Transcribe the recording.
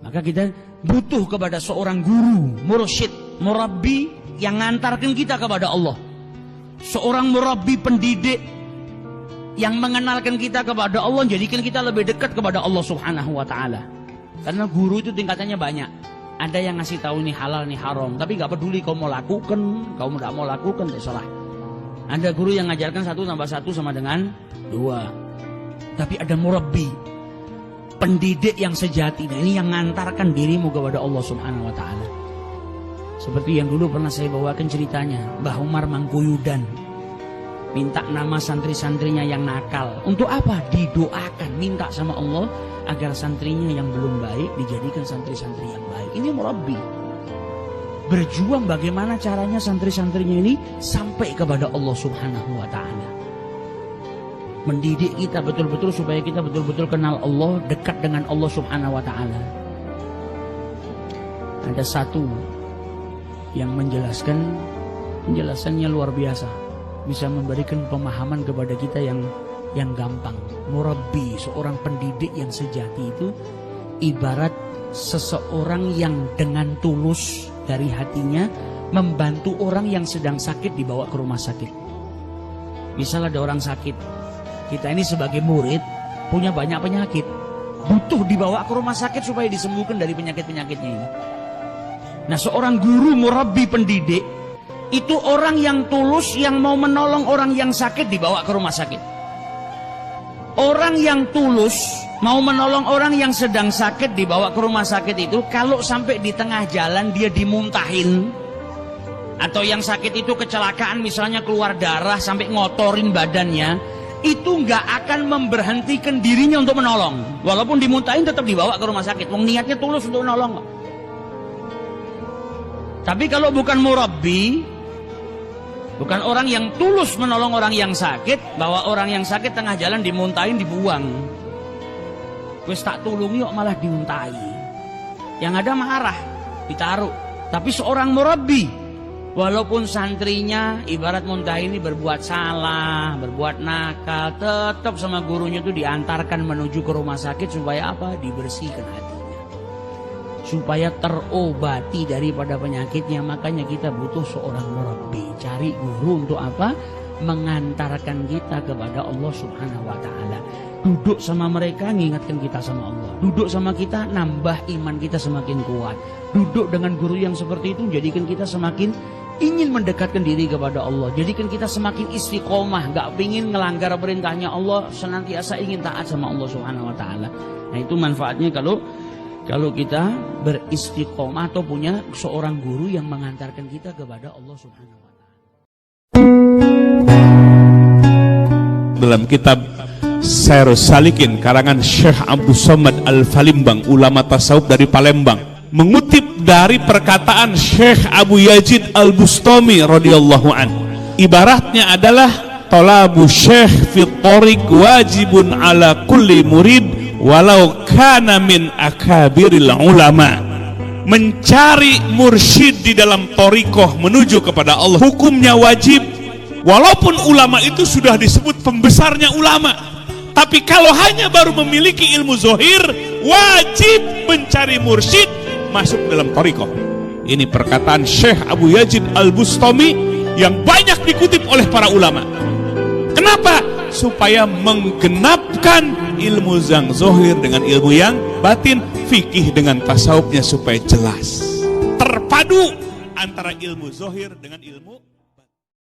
Maka kita butuh kepada seorang guru, mursyid, murabbi yang ngantarkan kita kepada Allah. Seorang murabbi pendidik yang mengenalkan kita kepada Allah, jadikan kita lebih dekat kepada Allah Subhanahu wa taala. Karena guru itu tingkatannya banyak. Ada yang ngasih tahu ini halal, ini haram, tapi nggak peduli kau mau lakukan, kau nggak mau lakukan, terserah. Ada guru yang ngajarkan 1 tambah 1 sama dengan 2. Tapi ada murabbi, pendidik yang sejati. Nah, ini yang ngantarkan dirimu kepada Allah Subhanahu wa taala. Seperti yang dulu pernah saya bawakan ceritanya, Mbah Umar Mangkuyudan minta nama santri-santrinya yang nakal. Untuk apa? Didoakan, minta sama Allah agar santrinya yang belum baik dijadikan santri-santri yang baik. Ini murabbi. Berjuang bagaimana caranya santri-santrinya ini sampai kepada Allah Subhanahu wa taala. Mendidik kita betul-betul supaya kita betul-betul kenal Allah, dekat dengan Allah Subhanahu wa taala. Ada satu yang penjelasannya luar biasa, bisa memberikan pemahaman kepada kita yang gampang. Murabbi, seorang pendidik yang sejati itu ibarat seseorang yang dengan tulus dari hatinya membantu orang yang sedang sakit dibawa ke rumah sakit. Misal ada orang sakit, kita ini sebagai murid punya banyak penyakit, butuh dibawa ke rumah sakit supaya disembuhkan dari penyakit-penyakitnya ini. Nah, seorang guru murabbi pendidik itu orang yang tulus, yang mau menolong orang yang sakit dibawa ke rumah sakit. Orang yang tulus mau menolong orang yang sedang sakit dibawa ke rumah sakit itu, kalau sampai di tengah jalan dia dimuntahin, atau yang sakit itu kecelakaan misalnya keluar darah sampai ngotorin badannya, itu nggak akan memberhentikan dirinya untuk menolong. Walaupun dimuntahin tetap dibawa ke rumah sakit, niatnya tulus untuk menolong. Tapi kalau bukan murabbi, bukan orang yang tulus menolong orang yang sakit, bahwa orang yang sakit tengah jalan dimuntahin, dibuang. Wes tak tulungi kok malah dimuntahi. Yang ada marah, ditaruh. Tapi seorang murabbi, walaupun santrinya ibarat muntah ini berbuat salah, berbuat nakal, tetap sama gurunya itu diantarkan menuju ke rumah sakit supaya apa? Dibersihkan hatinya, supaya terobati daripada penyakitnya. Makanya kita butuh seorang murabbi. Cari guru untuk apa? Mengantarkan kita kepada Allah Subhanahu wa taala. Duduk sama mereka ngingatkan kita sama Allah. Duduk sama kita nambah iman kita semakin kuat. Duduk dengan guru yang seperti itu jadikan kita semakin ingin mendekatkan diri kepada Allah. Jadikan kita semakin istiqomah, gak ingin ngelanggar perintahnya Allah, senantiasa ingin taat sama Allah Subhanahu wa taala. Nah, itu manfaatnya kalau kita beristiqomah atau punya seorang guru yang mengantarkan kita kepada Allah Subhanahu wa taala. Dalam kitab Syairus Salikin karangan Syekh Abdus Somad Al-Falimbang, ulama tasawuf dari Palembang, mengutip dari perkataan Syekh Abu Yazid Al-Bustami radhiyallahu an. Ibaratnya adalah talabu syekh fi thariq wajibun ala kulli murid walau kana min akabiril ulama. Mencari mursyid di dalam thariqah menuju kepada Allah hukumnya wajib, walaupun ulama itu sudah disebut pembesarnya ulama. Tapi kalau hanya baru memiliki ilmu zohir, wajib mencari mursyid masuk dalam thariqah. Ini perkataan Syekh Abu Yazid Al-Bustami yang banyak dikutip oleh para ulama. Kenapa? Supaya menggenapkan ilmu yang zohir dengan ilmu yang batin, fikih dengan tasawufnya supaya jelas terpadu antara ilmu zohir dengan ilmu